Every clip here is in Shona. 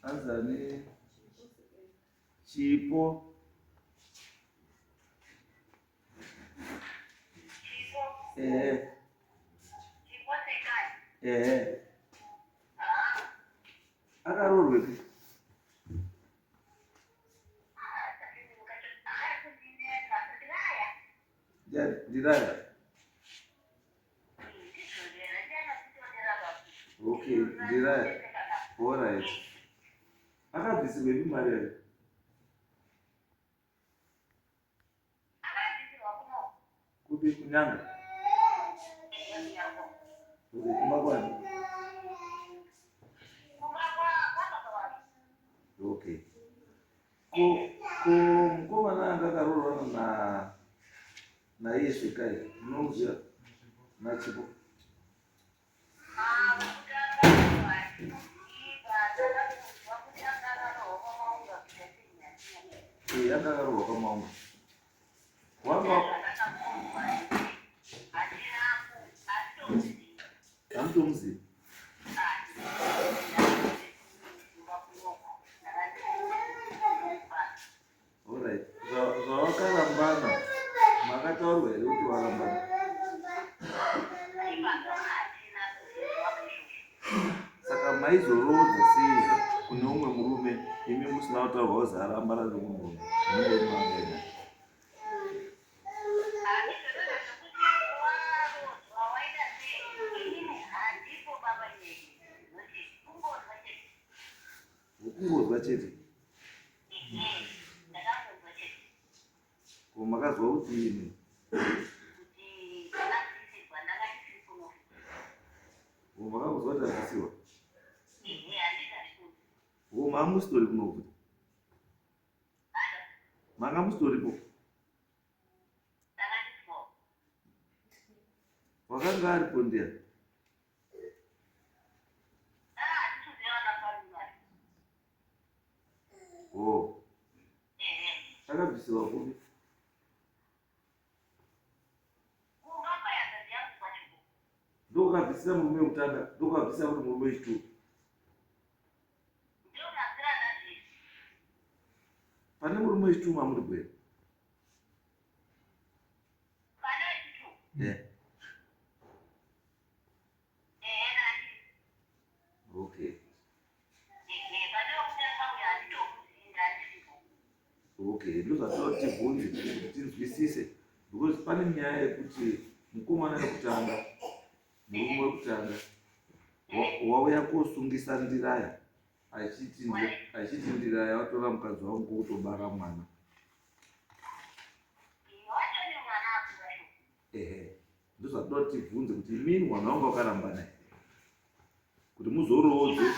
Azani chipo akarorwe diraya. Okay, diraya. All right. Akabvisirwe imari here. Kupi kunyanga. Okay, kumakwani. Okay. Mukomana anga akarorwa na Yesu kai. Unoziva na chipo. Yakakarorwa kwamaunga. Hamutomuzivi. Alright. Zvawakarambana makataurwa here kuti warambana? Saka maizorodza sei kune umwe murume imi musina kutaurwa kuzi arambana neumwe murume? Kungonzwa chete. Ko makazwa kuti ini makakuzwa kuti azvisiwa mamustori kunokuti manga mustoripo wakanga aripo ndiya akabvisiwa kupi? Ndokabvisira murume wekutanga, ndokabvisira kuti murume wechitatu. Pane murume wechitatu mamuri kwere? Okay. Okay, ndozvatoda kuti tibvunze kuti tinzwisise because pane nyaya yekuti mukomana wekutanga murume wekutanga wauya kosungisa ndiraya achiti ndiraya watora mukadzi wangu kokutobara mwana. Ndozvatoda kuti tibvunze kuti imini mwana wangu wakarambana here kuti muzoroodze.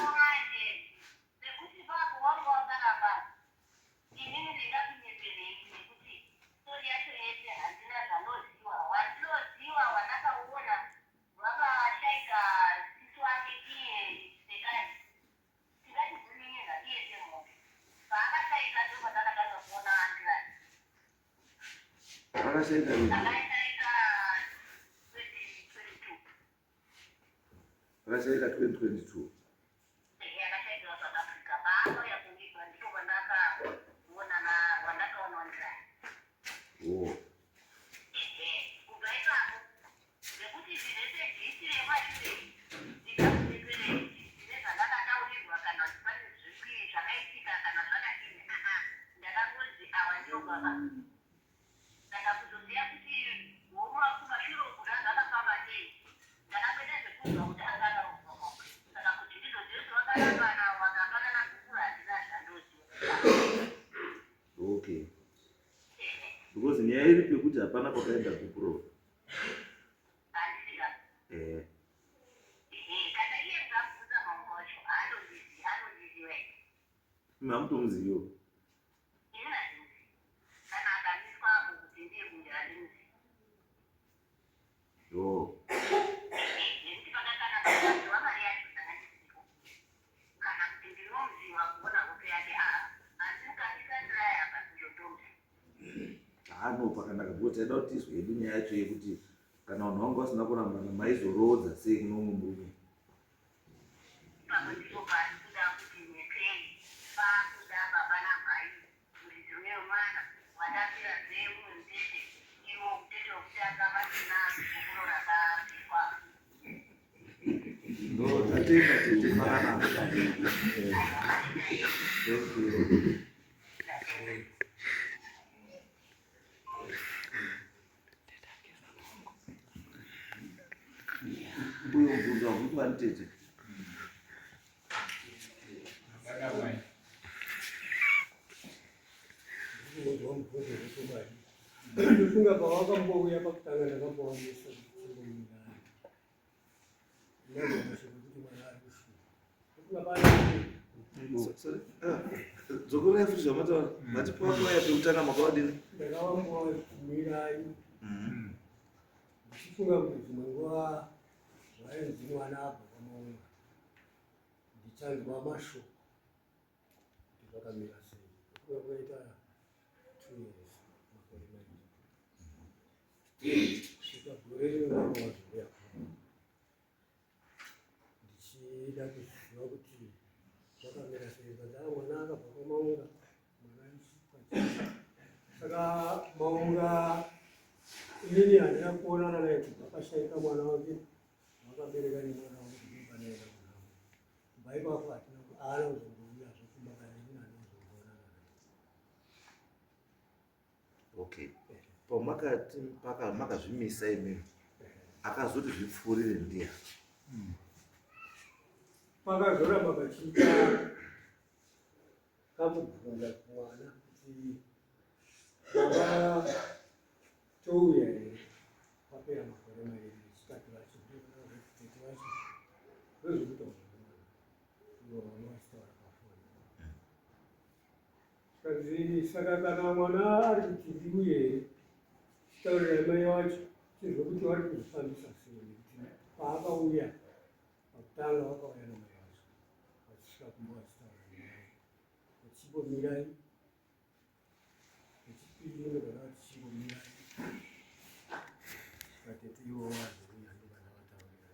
Akashaika rini? Akashaika 2022. Okay. Because nyaya iri pekuti hapana kwakaenda kuprova. Hamutomuziviwo. No, pakanaka because taida kuti tizwe hedu nyaya yacho yekuti kana vanhu vangu vasina kurambana maizorodza sei kuno umwe murume. uyobvunzwa kuti vanitete ndofunga pawakambouya pakutanga ndakambowamisa kuti mwana ari kushuva dzokorai futi zvamataura vatipakuaya peutana makavadini ndakavambomirai ndichifunga kuti dzimwe nguva zvainzi mwana abva kwamaunga ndichanzwa mashoko kuti zvakamira sei kuva kwaita 2 years makore mairi svika gore rinonamawazvoya ndichida kuziva kuti zvakamira sei kadaa mwana akabva kwamaunga mwana saka maunga inini handina kuonana naye kuti akashayika mwana wake wakabereka nemwana wake kanaenda kunamo kubva ipapo hatina aana kuzongouya zvokumbakaini handina kuzongoonana naye. Okay, pamakati makazvimisa imimi akazoti zvipfuurire ndiya pakazoramba pachiita kamubvunza kumwana kuti baba touya here papera makore mairi chitatu vacho tete vacho ndozvekutaura ivo vanovasitaura pafoni saka kana mwana ari kuti ndiuye here chitaurira mai wacho chizwe kuti vari kuzvifambisa sei nekuti paakauya pakutanga vakauya namai vacho vachisvika kumba vachitaura nemai vachimbomirai vechipiri nogara vachimbomirai vatete ivo vazouya ndovana vataurira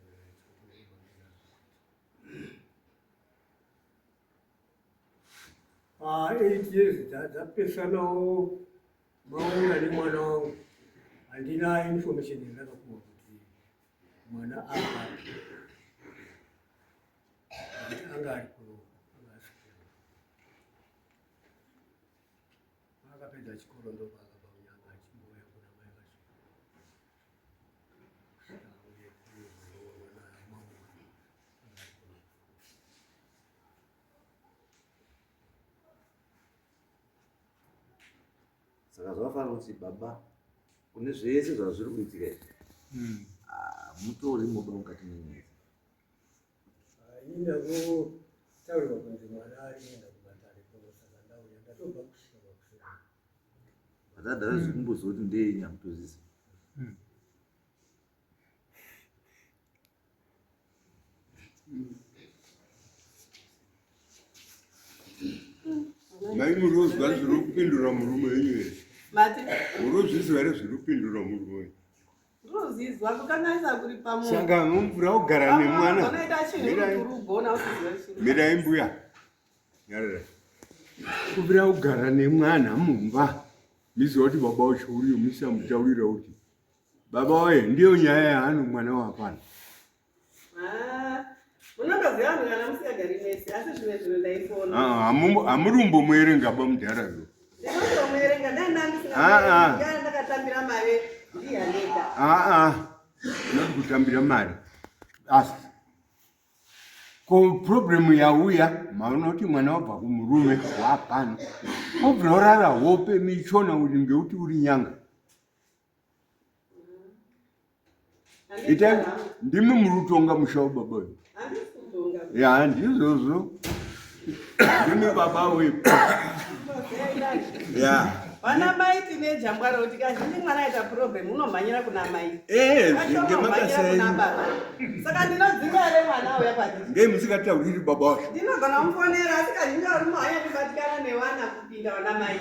pa8 years dzapesanawo maunga nemwana wangu handina information yandakapuwa kuti mwana apa kuti anga ari kuroka anga asvikira akapedza chikoro ndopakabva unyanga achimboya kuna mai vacho auye kuzoona mwana maunga anga ari kuroka. saka zvakafanira kuti baba kune zvese zvazviri kuitika mutori moba mukati menyaya indakotaurwa kunzi mwana arienda kumatare kunosaka ndauya ndatobva kusvika pakusera vatadhara zvikumboziva kuti ndeyenya kutozisa maimurozwa zviri kupindura murume wenyu here urozvizwa here zviri kupindura murume wenyu ndozizwa kukanganisa kuri pamunhu saka mumvura kugara nemwana unoita chinhu kuti urugona usiziva chinhu mirai mbuya nyarara kubvira kugara nemwana mumba miziva kuti baba wacho uriyo musamutaurira kuti baba waye ndiyo nyaya yaano mwana wapana munondoziva vanhu kana musingagari nese asi zvimwe zvinhu ndaifona hamurumbomuerenga ba mudharazo ndinotomuerenga ndandandisina ndakatambira mari ndiyaneda noti kutambira mari asi ko problemu yauya maunoti mwana wabva kumurume wapano obvira urara hope michona uri ngeuti uri nyanga ita ndimi murutonga musha wababa wedu ya ndizvozvo ndimi baba wedu ya vana mai tine jambwa roti kazhinji mwana aita problem unomhanyira kuna mai ngemakasai saka ndinodzinga ere mwana uya padii ngei musikatauriri baba wacho ndinogona kumufonera asi kazhinji ari muhanya kubatikana nevana kupinda vana mai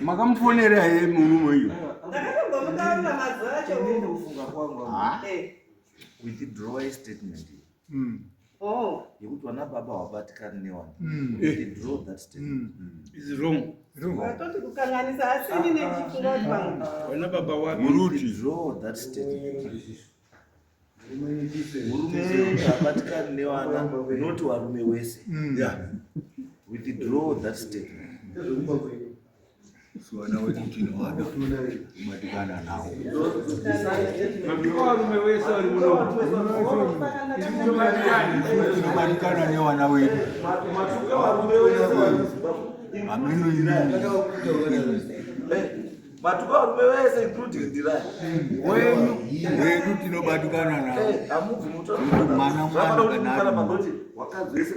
makamufonera here murume iyo ndakatombomutaurira mazuva acho kufunga kwangu withdraw a statement yekuti vana baba wabatikana newana withdraw that statement is wrong. watoti kukanganisa asini nechifunga kuti pamwe Vana baba wako muruti withdraw that statement murume habatikani nevana noti varume wese. Withdraw that statement. Vana wedu tinovada kubatikana navo. Tinobatikana nevana wedu. Ameno matuka varume vese including Ndirai wedu tinobatikana navo. Mwana kana wakadzi wese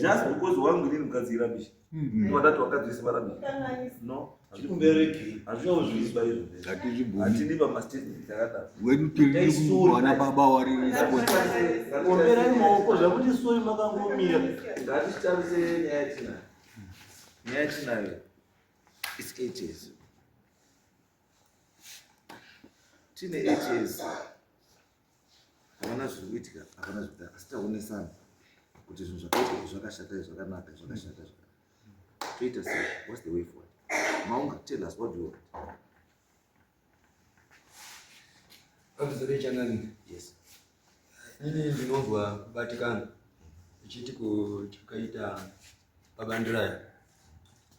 just because wangu ndini mukadzi irabishi wadati wakadzi wese varabishi no chikumbereki hazvinozviiswa izvo hatidi pamastatement akadaro wedu tiri wana baba waririsa komberai maoko zvakuti sori makangomira. ngatitarise nyaya yachinayo is 8 years. Tine 8 years havana zviri kuitika, havana zviri asi taonesana kuti zvinhu zvakaitika zvakashata zvakanaka zvakashata toita sei. What's the way forward? Maunga, tell us what do you want? Officer Changan, Yes. nini ndinozwa kubatikana ichiti kukaita baba Ndirai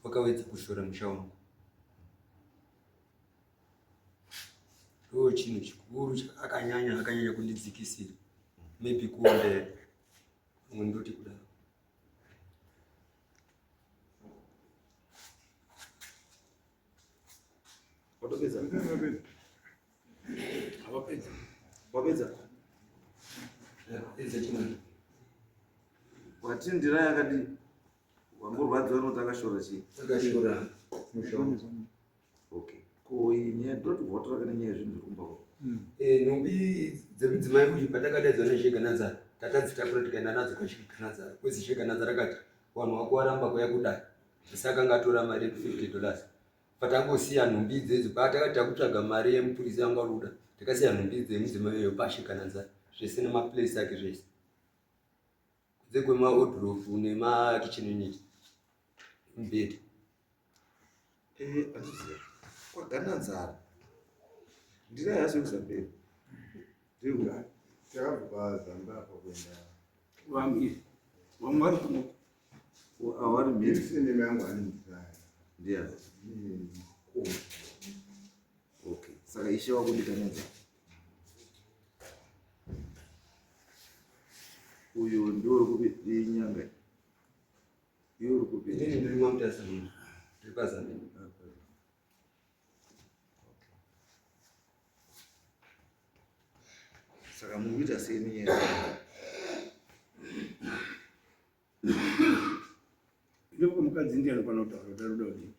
wakawedza kushora musha wangu. Ndo chinhu chikuru akanyanya kundidzikisira. Maybe kuonde ndoti kudaro. Watopedza? Hawapedza. Wapedza? Eze chimwe. Wati Ndirai akadi wangorwadziwa noti akashora chii? Akashora musha wangu. Okay. Ko nyaya ndoti votora kana nyaya zvinhu zvikumbako. Nhumbi dzemudzimai kuti patakadaidzwa neSheganazara tatadzitakura tikaenda nadzo kwaSheganazara. Kwezi Sheganazara akati wanhu wako waramba kuya kudai. Saka anga atora mari $50. Patangosiya nhumbi idzedzo patakati takutsvaga mari yemupurisa yanga ruda. Takasiya nhumbi dzemudzimai iyoyo paSheganazara. Zvese nemaplace ake zvese. Kunze kwemaodhrofu nemakitchen unit. Mubhedha. Andiziva. Kwagananzara. Ndirai hasi kuzamberi. Ndiri takabva Zambapa kuenda Wamwe vari kuno. awari mhiri. sene yangu anindizaya. Ndiani? Okay. Saka ishe wako ndikananzara. Uyu ndiwo uri kupi nyanga. Iwe uri kupi. Ndini ndiri mwaMutasamira. Ndiri paZambia. Saka muri kuita sei nenyaya Ndipo mukadzi ndiye anokwana kutaura kuti ari kuda kudini.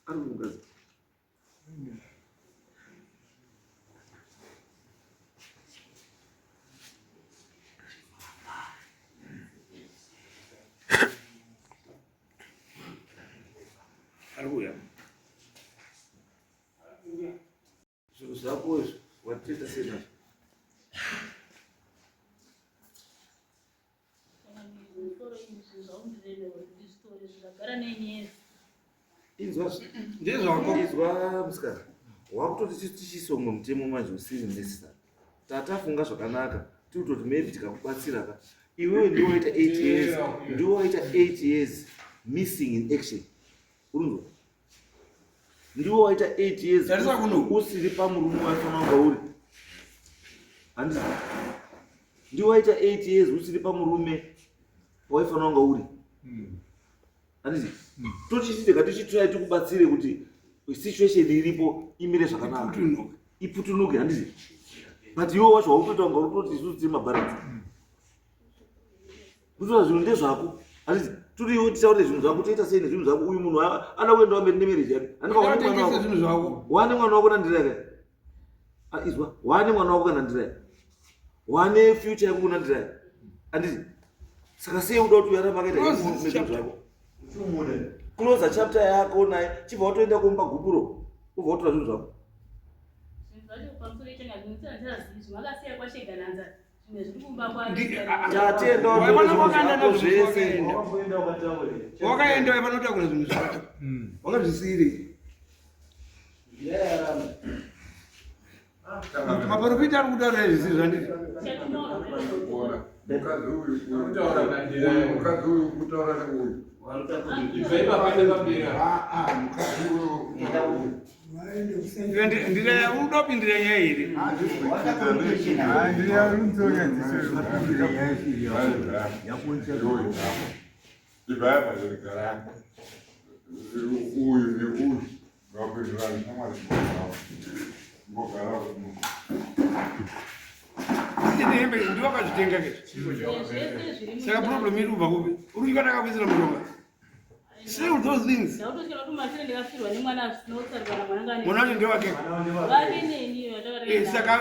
ari kumukadzi? Ari kuuya. Zvinhu zvako izvo watitoita sei nazvo? Izwa musikana, wakutoti tichisonga mutemo manje usiri necessary. Tatafunga zvakanaka tiri kutoti maybe tikakubatsira ka iwewe ndiwo waita 8 years, ndiwo waita 8 years missing in action. Urunzwa? Ndiwo waita 8 years Tarisa kuno usiri pamurume waifana kunga uri. Handisi? Ndiwo waita 8 years usiri pamurume waifana kunga uri. Handisi? Tochitideka tichitrai tikubatsire kuti situation iripo imire zvakanaka. Iputunuke, handisi? But iwe wacho wautotaunga utoti isusu tiri mabaranzi. Kutora zvinhu ndezvako. Handisi? Turi iwe tichaute zvinhu zvako toita sei nezvinhu zvako. Uyu munhu ana kuenda mberi nemarriage yake. Andikaona zvinhu zvako. Wane mwana wako naNdirai. Izwa, wane mwana wako kana Ndirai. Wane future yako kuna Ndirai. Handisi? Saka sei uda kuti uyaramba akaita zvinhu zvako. Close chapter yako naye chibva watoenda kumba gupuro ubva watora zvinhu zvako. Tatenda zvese Wakaenda waifanira kutakura zvinhu zvako. Wakazvisiyirei? Maprofita ari kutaura izvi zvanditi. Mukadzi uyu kutaura neuyu. Ndira unopindira nyaya iri. Ndira unzonya ndisopindira nyaya iri. Yakunze Ibaya pazvikara. Uyu neuyu ngapindurani shamwari mbogara ndihembe ndiwakazvitenga ke. Saka problem iri kubva kupi? Uri kuita takapedzera mushonga. Say those things. Mwana wacho ndewake. Saka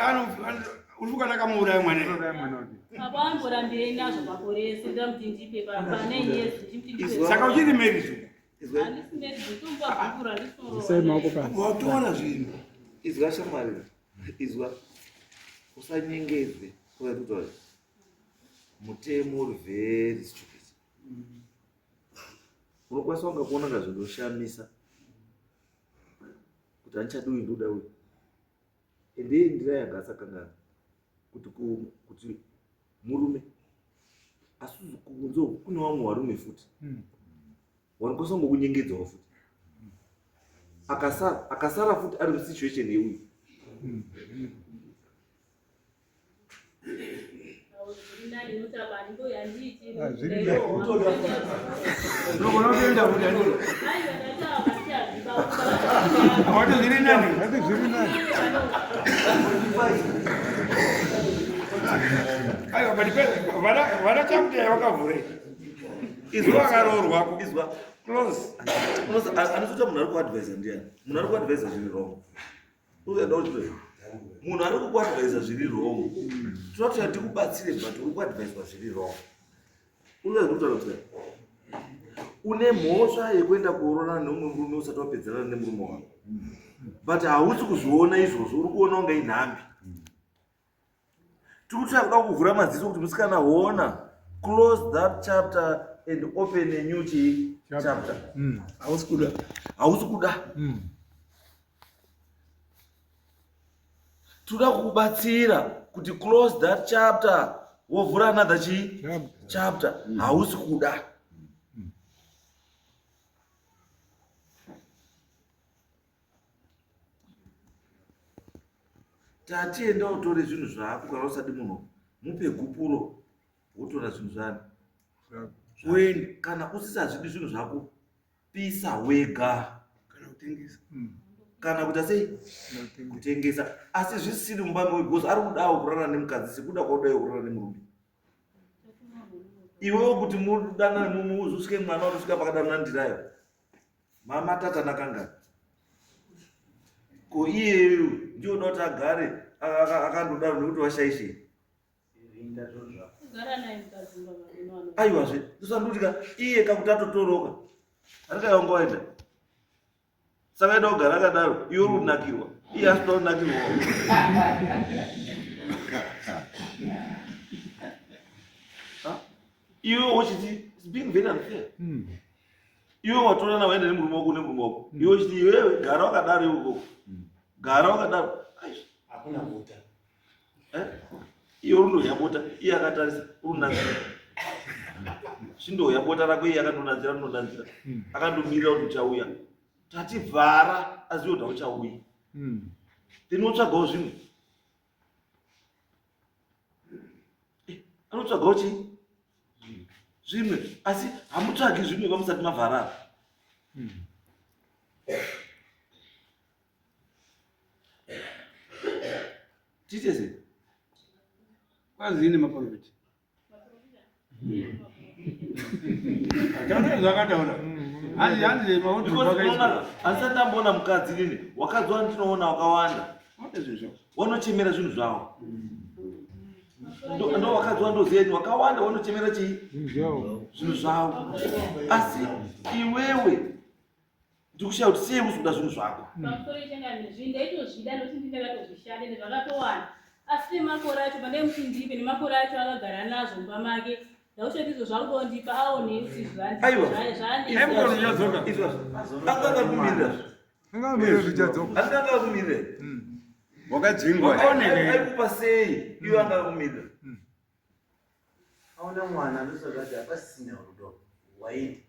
uri kukanaka muuraya mwana. Saka uchiri married. Watoona zvinhu. Izwa shamwari. Izwa. Usanyengedze. Kutaura. Mutemo uri very stupid. Unokwanisa kunga kuona nga zvinoshamisa kuti andichadi ndoda uyu ende ndira yanga asakangana kuti murume asi kunzo kune vamwe varume futi vanokwanisa kunga kunyengedzawo futi akasara futi ari musituation yeuyu vanachakuteya vakavhure izwa akaroorwako izwa close anotota munhu ari kuadvisa ndiani munhu ari kuadvisa zviri wrong uenda kuti munhu ari kukuadvisa zviri wrong tinoti tikubatsire but uri kuadviswa zviri wrong unozotaura kuti une mhosva yekuenda kuorona neumwe murume usati wapedzerana nemurume wako but hausi kuzviona izvozvo uri kuona unga inhambi tikuti akuda kuvhura madziso kuti musikana hona close that chapter and open a new chapter hausi kuda toda kukubatsira kuti close that chapter wovhura another chapter hausi kuda tatienda utore zvinhu zvako kana usati munhu mupe gupuro wotora zvinhu zvani when kana usisazvidi zvinhu zvako pisa wega kana kuita sei kutengesa asi zvisiri mubambe wegose ari kudawo kurarana nemukadzi sekuda kwaudayo kurarana nemurume iwewo kuti mudanane muzvosvike mwana unosvika pakadanana ndirayo mama tata nakangana ko iyeyo ndioda kuti agare akandodaro nekuti washaishe aiwazve tosandotika iye kakuti atotoroka arikayonga waenda saka aida kugara akadaro iwe uri kunakirwa iye asitoda kunakirwa iwe wochiti being very unfair iwe watorana waenda nemurume wako iwe wochiti iwewe gara wakadaro iwe ukoko gara wakadaro hakuna bota iye urindoyabota iye akatarisa urinazira chindoyabota rako iye akandonazira akandomirira kuti uchauya tativhara azive kuti hauchauya tinotsvagawo zvimwe anotsvagawo chii zvimwe asi hamutsvagi zvimwe vamusati mavharara tichese kwazini maprofita zvakataura handisati ndamboona mukadzi nini wakadzi wandinoona wakawanda wanochemera zvinhu zvavo ndo wakadzi wandoziyeni wakawanda wanochemera chii zvinhu zvavo asi iwewe ndikushaya kuti sei usi kuda zvinhu zvako asi nemakore acho pane muchindipe nemakore acho akagara nazvo mumba make ndaushatizo zvakutondipa aone kuti angakakumirira wakadzingwa aikupa sei iyo angakumira aona mwana anosakati apasisina rudo waini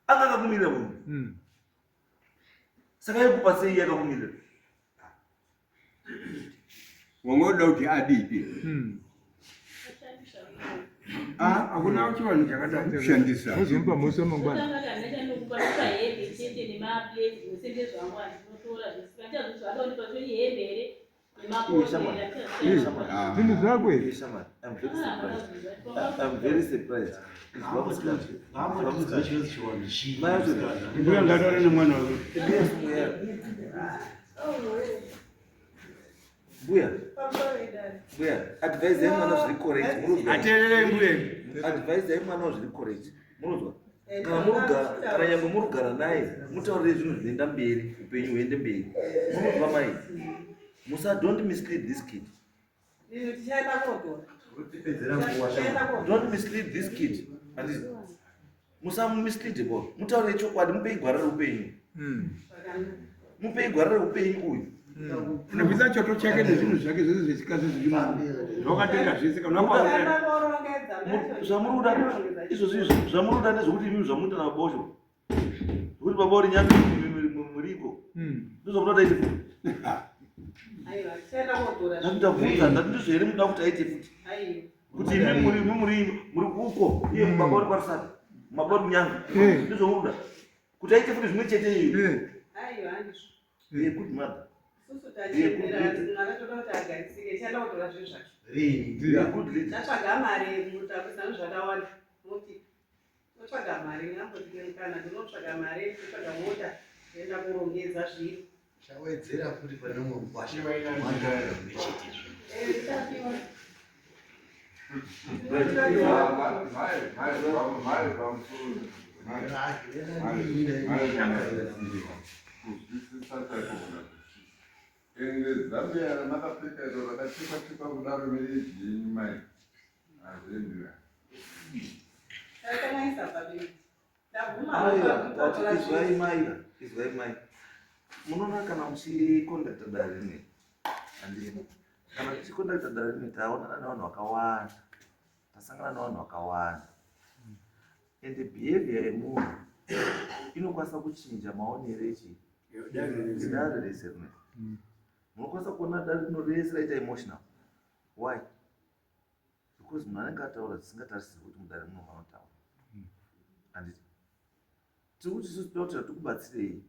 angakakumira munhu saka aikupa sei yakakumira wangoda kuti adidi hakuna chivanhu chakada kushandisa uzomba musi wamangwana ndakanokupa hembe chete nemapleti zvose ndezvangu andinotora zvisikachazvizvadaonipa hembe here zvinhu zvako here I'm very surprised. mbuya ngataure nemwana wake Buya, advise yemwana zviri correct. ateerere mbuya Advise yemwana zviri correct. Munozwa? Kana nyangwe murugara naye, mutaurire zvinhu zvinoenda mberi, upenyu huende mberi. Munozwa mai? Don't mislead this kid. Don't mislead this kid. Musamumislead bo. Mutaurire chokwadi, mupei gwara reupenyu. Mupei gwara reupenyu uyu. nekuisa choto chake nezvinhu zvake zvese zvechikazi zvakatenga zvese zvamuruda izvozvi zvamuruda ndezvokuti imi zvamuita nabosho zvokuti baba uri nyanga muriko ndozvamunoda iti ndakutavhunza ndandizvo here muda kuti aite futi kuti imi muri uko iye baba uri kwarisati baba uri nyanga ndizvomuruda kuti aite futi zvimwe chete iyo good mother. Chatsvaga mari mutakurisana zvakawanda muti totsvaga mari ngambotikana ndinotsvaga mari totsvaga mota toenda kurongedza zviri chawedzera kuti pane umwe mugwasha Zambia makapfeka iro rakachekwa kudaro merejini mai azvendira Izwai mai munoona kana muchikondakta dare rineri handini kana tichikondakta dare rineri taonana nevanhu vakawanda tasangana nevanhu vakawanda ende behavior yemunhu inokwanisa kuchinja maonero edare rese rineri munokwanisa kuona dare rino rese raita emotional. Why? Because munhu anenge ataura zvisingatarisiri kuti mudare munofanira kutaura handiti tiri kuti isusu toda kuti tikubatsirei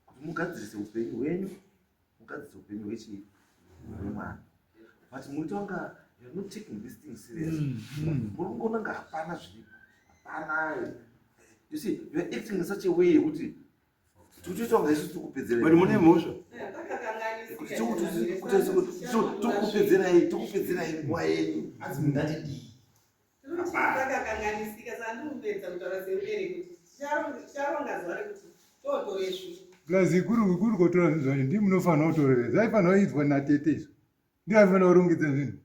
kuti mugadzirise upenyu hwenyu mugadzirise upenyu hwemwana but muita kunga you're not taking this thing serious muri kungoona nga hapana zviripo hapana you see you're acting in such a way yekuti tikutoita kunga isusu tikupedzerai but mune mhosva tikupedzerai nguva yenyu asi mungatidii takakanganisika sandimupedza kutaura semubereki kuti ticharonga zuva rekuti totore zvi plazi kuri kotora zvinhu zvacho ndi munofanira kutorere zvaifanira kuitwa natetezo ndiaifanira kurongedza zvinhu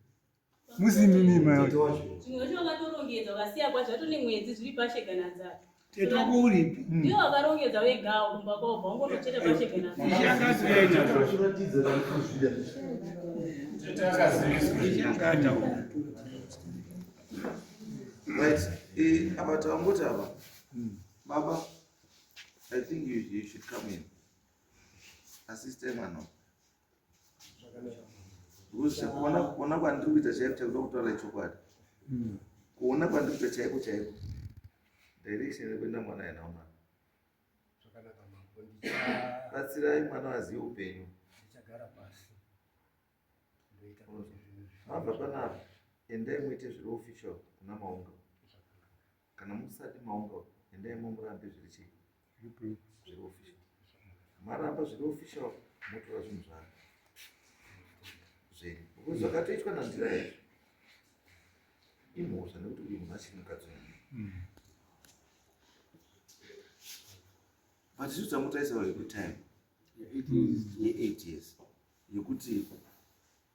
musimimima yacho chimwe cho wakatorongedza ukasiya kwacho vato nemwedzi zviri pasheganadzara tetoko uripi ndiwo wakarongedza wegawo kumba kwobva ungotocheta pasheganadzara right about vangoti ava baba I think you should come in assist mwana because kuona kwandiri kuita chaiko chakuda kutaura chokwadi kuona kwandiri kuita chaiko chaiko direction yekuenda mwana yanawo mwana batsirai mwana azive upenyu mabva panapa endai muite zviri official kuna maunga kana musati maunga endai murambe zviri chii zviri official maramba zviri official motora zvinhu zvako zvenyu because zvakatoitwa nanzira yazvo imhosva nekuti uyu munhu achiri mukadzi wenyu but isu tamutaisawo yekutime ye8 years yekuti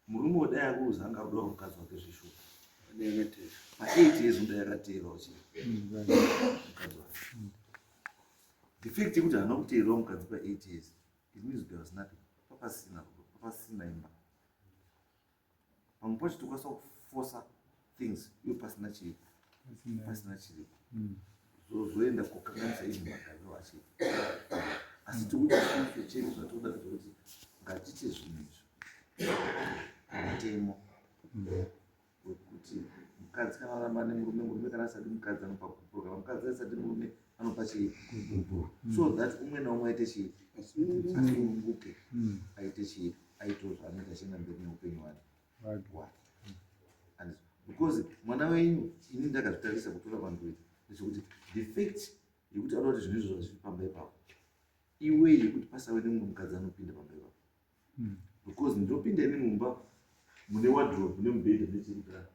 murume wadai akuuza anga rudawo mukadzi wake zvishuka pa8 years unda yakateerawo chii mukadzi wake the fact yekuti haana kuteerawo mukadzi pa8 years it means there was nothing pasina imba pamwe pacho tokwanisa kuforsa things iyo pasina chiripo zoenda kokanganisa izvi magariro achiita asi tikuti isusu chedu zvatoda kuti ngatiite zvinhu izvo mutemo wekuti mukadzi kana aramba nemurume kana asati mukadzi anopa kupuro kana mukadzi asati murume anopa chipuro so that umwe naumwe aite chii asununguke aite chii aitewo zvaanoita achienda mberi neupenyu hwake because mwana wenyu ini ndakazvitarisa kutora panduiti ndechekuti the fact yekuti anoda kuti zvinhu izvo zvazviri pamba ipapo iwe yekuti pasave nemumwe mukadzi anopinda pamba ipapo because ndinopinda ini mumba mune wardrobe mune mubhedha nechirikara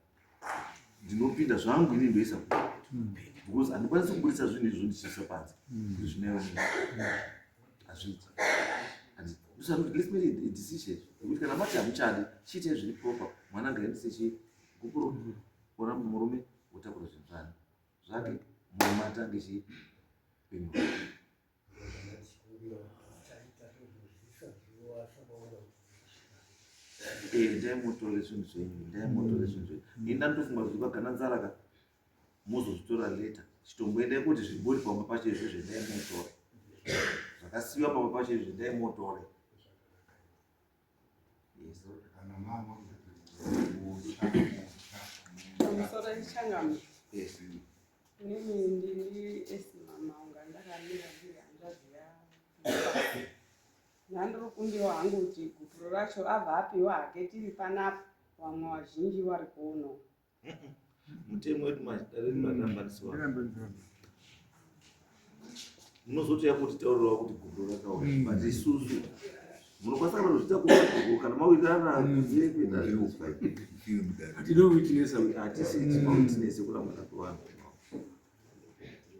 ndinopinda zvangu ini ndoisa because handikwanisi kubudisa zvinhu izvo ndichiisa panze kuti zvinewe hazviiti let's make a decision yekuti kana mati hamuchadi chiite zviri proper mwana ngaendese chii kupuro ona murume utakura zvinhu zvake murume atange chii penyu ndaimotore zvinhu zvenyu ini ndandofunga kuti vagananzaraka muzozvitora leta chitomboendai kuti zvibori pamwe pacho izvozvo ndaimotore zvakasiyiwa pamwe pacho izvo ndaimotore pamusoro ichangama inini ndiri esimama unga ndakamira ndiri hanzvadzi ya ndandiri kumbiwa hangu kuti gupuro racho abva apiwa hake tiri panapa vamwe vazhinji vari kuno mutemo wedu madaremarambanisiwa munozotoya kuti taurirawo kuti gupuro rakaona but isusu munokwanisa kutozvita kuagupuro kana mawirirana hatisi kuramba kuvanhu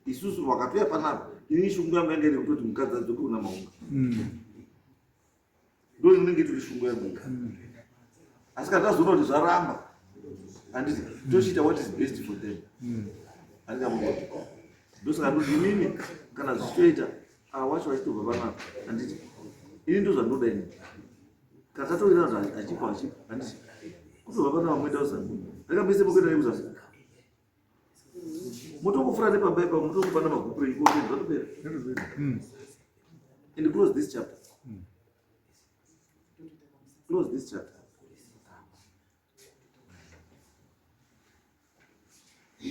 isusu vakatoya panapa ini shungu yangu yanga iri kutoti mukadzi adzoke kuna maunga ndo inenge tiri shungu yangu asi kana tazoona kuti zvaramba handiti tochiita what is best for them handingamuoti ndosaka ndoti inini kana zvichitoita wacho vachitobva panapa handiti ini ndo zvandinoda ini kana tatoirana kuti achipa handiti kutobva panapa moita uzangu ndakambese pokuenda nekuzasi motongofura nepamba ipa motongopanda magupuro ikoti zvatopera and close this chapter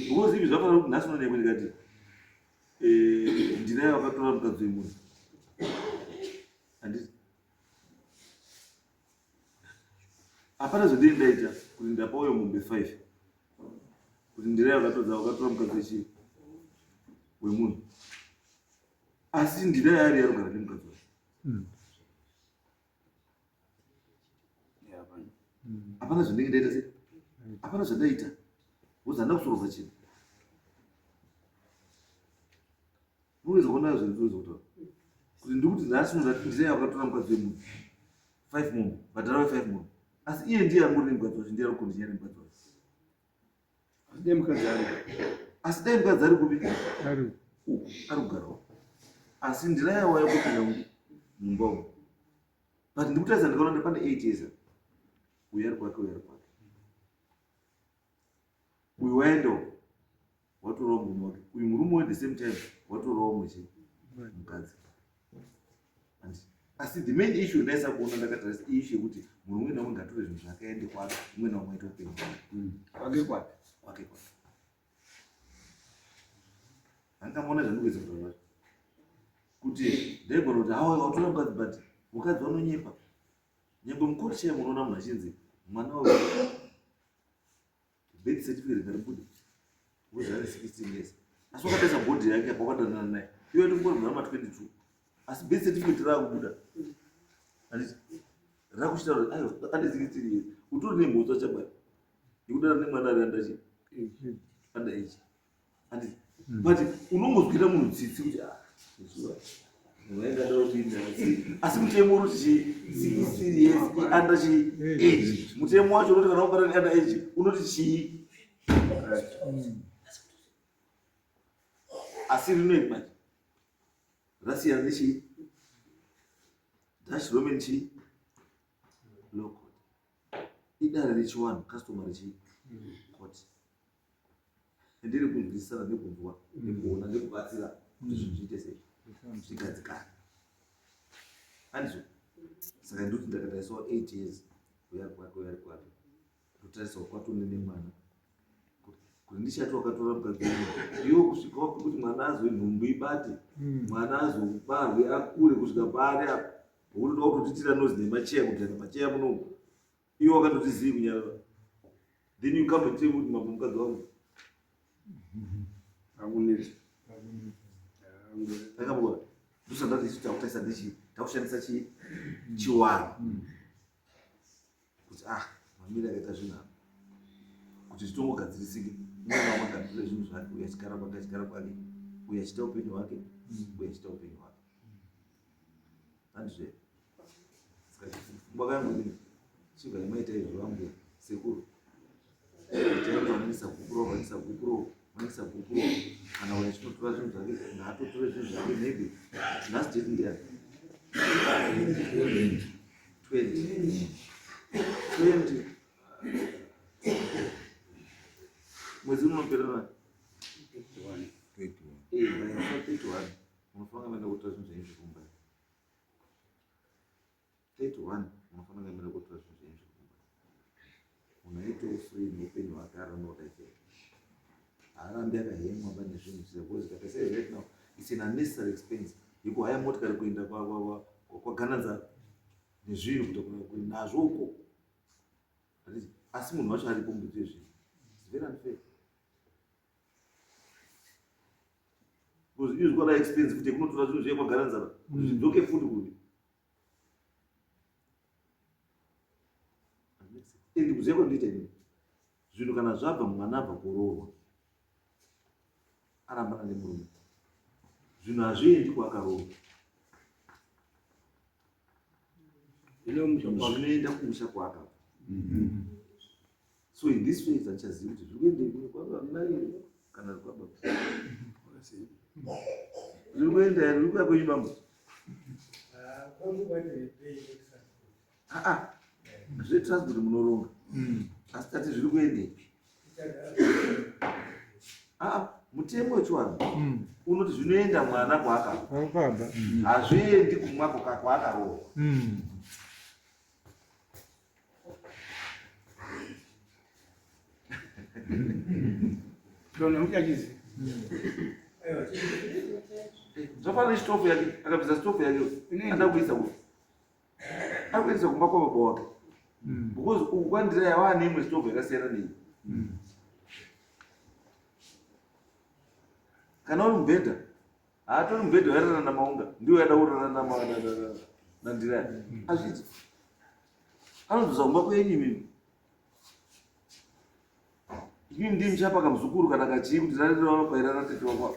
because ivi zvafanira kuti nhasi unoonekwe ndikati ndinaye vakatora mukadzi wemunhu handiti hapana zvandini ndaita kuti ndapa uyo mombe 5 kuti ndinaye vakatora mukadzi wechii wemunhu asi ndinaye ari yarugara nemukadzi wacho hapana zvandinge ndaita sei hapana zvandaita uzi handa kusorova chinhu uweza kuona zvinzozokutaura kuti ndikuti nhasi munhu ndinaye vakatora mukadzi wemunhu 5 mombe bhadhara we 5 mombe asi iye ndiye angori nemukadzi wacho ndiye ari kukondinya nemukadzi wacho asi dai mukadzi ari kupi ari kugarawo asi ndinaye waya kupinda mumba umu but ndikutarisa ndikaona pane 8 years uyu ari kwake uyu ari kwake uyu waendawo watorawo munhu wake uyu murume we the same time watorawo mweche mukadzi asi the main issue ndaisa kuona ndakatarisa issue yekuti munhu umwe naumwe ngatore zvinhu zvake aende kwake umwe naumwe aite upenyu kwake handingamuona zvandikuedza kutaura zvacho kuti ndaigona kuti hawa watora mukadzi but mukadzi vanonyepa nyangwe mukotichaya munoona munhu achinzi mwana wa birth certificate ngaribude wezvare 16 years asi wakataisa bhodhi yake apa wakadanana naye iwe ndingori mwana ma22 asi birth certificate raakubuda handiti rakuchita kuti ayo ane 16 years utori nemhosva chabari yekudana nemwana ari andachi underage handiti but unongozwira munhu tsitsi kuti asi mutemo unoti underage mutemo wacho unoti kana wakara neunderage unoti chii asi rinoiti manje rasiyana nechii Dutch Roman chii low court. Idare rechiwanhu customary court. Ndiri kunzwisisa nekunzwa nekuona nekubatsira kuti zvinhu zviite sei zvigadzikana. Handizvo? Saka ndoti ndakatarisawo 8 years kuyari kwari kutarisawo kwatone nemwana kuti ndichati wakatora mukadzi iwo kusvika kuti mwana azwe nhumbu ibate, mwana azobarwe akure kusvika pari apa wokutoda kutotitira nozi nemacheya kudhana macheya munomu iwo wakatotizivi kunyara. Then you come and tell me kuti mambo mukadzi wangu akunetsa akambona ndosandati takutaisa takushandisa chiwaro kuti mamiri akaita zvinhu apa kuti zvitongogadzirisike mwana wamagadzira zvinhu zvake uye achigara kwake achigara kwake uye achiita upenyu hwake uye achiita upenyu hwake. Handizve saka pfungwa yangu ini chibva imaita izvo vangu sekuru taimwanisa gukuro kana uya chitotora zvinhu zvake ngaatotore zvinhu zvake maybe last date ndiani 20 mwezi unopera 31 unofanira kuenda kutora zvinhu zvenyu zvekumba 31 unofanira kuenda kutora zvinhu zvenyu zvekumba unaito free neupenyu hwake aramba wakaipera haarambi akahemwa pane zvinhu zvikapesa right now it's an unnecessary expense yekuhaya motikari kuenda kwagananzara nezvinhu kuita nazvo uko asi munhu wacho aripo mbuti yezvinhu it's very unfair because izvikoda expense kuti kunotora zvinhu zviye kwagananzara kuti zvidzoke futi kudi endi kuziva kwandiita ini zvinhu kana zvabva mwana abva kuroorwa arambana nemurume zvinhu hazviendi kwaakaroorwa zvinoenda kumusha kwaakabva. So in this way zvachaziva kuti zviri kuenda kwamai kana kwababa zviri kuenda here zviri kuya kwenyu bamba zvetransport munoronga asi tati zviri kuendepi mutemo wechiwanhu unoti zvinoenda mwana kwaakabva hazviendi kumwako kwaakaroorwa. Zvafana nechitofu yake akabvisa stofu yake ada kuisa kumba kwababa wake because ukwandira yava neimwe stofu yakasiyana nei. Kana uri mubhedha haatori mubhedha wairana namaunga ndiwo yada kurana nandira azviti anobvisa kumba kwenyu mimi inini ndii muchapaka muzukuru kana kachii kuti rarirapairana tetiwa kwavo.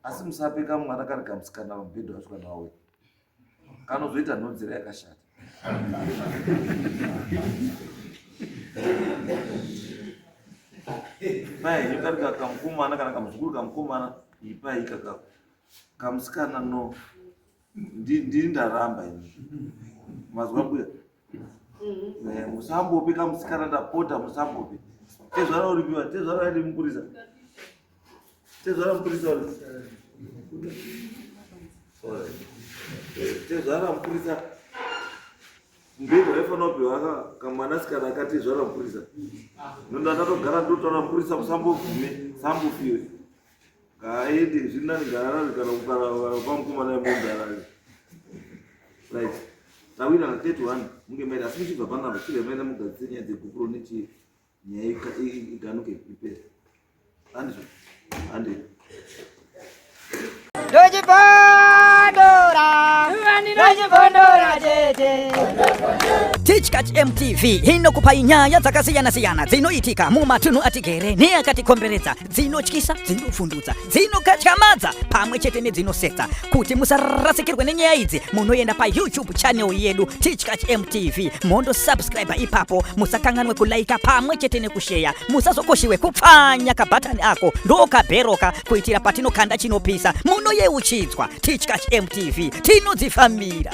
Asi musapeka mwana kari kamusikana mubhedha wacho kana wauya kanozoita nhonzera yakashata. Mai nyukarika kamukomana kana kamuzukuru kamukomana ipai kamusikana no ndiri ndaramba ini mazwa mbuya musambopi kamusikana ndapota musambopi tezvara uripiwa tezvara adi mupurisa tezvara mupurisa tezvara mupurisa mbedha waifanira kupiwa kamwanasikana akatezvara mupurisa nondandatogara ndotaura mupurisa musambogume sambofiwe ngaende zvinani ngararari kana kukara pamukomana yemundarari right tawira na 31 munge maida asi muchibva panapa chibva maida mugadzise nyaya dzegukuro nechi nyaya iganuke ipera handizvo handi Doji Pandora Teachkach MTV inokupa inyaya dzakasiyana-siyana dzinoitika mumatunhu atigere neakatikomberedza, dzinotyisa, dzinofundutsa, dzinokatyamadza pamwe chete nedzinosetsa. Kuti musarasikirwe nenyaya idzi, munoenda pa YouTube channel yedu Teachkach MTV, mondo subscribe ipapo, musakanganwe kulaika pamwe chete nekushare, musazokoshiwe kupfanya kabhatani ako ndokabheroka kuitira patinokanda chinopisa munoyeuchidzwa. Teachkach MTV tinodzifambira.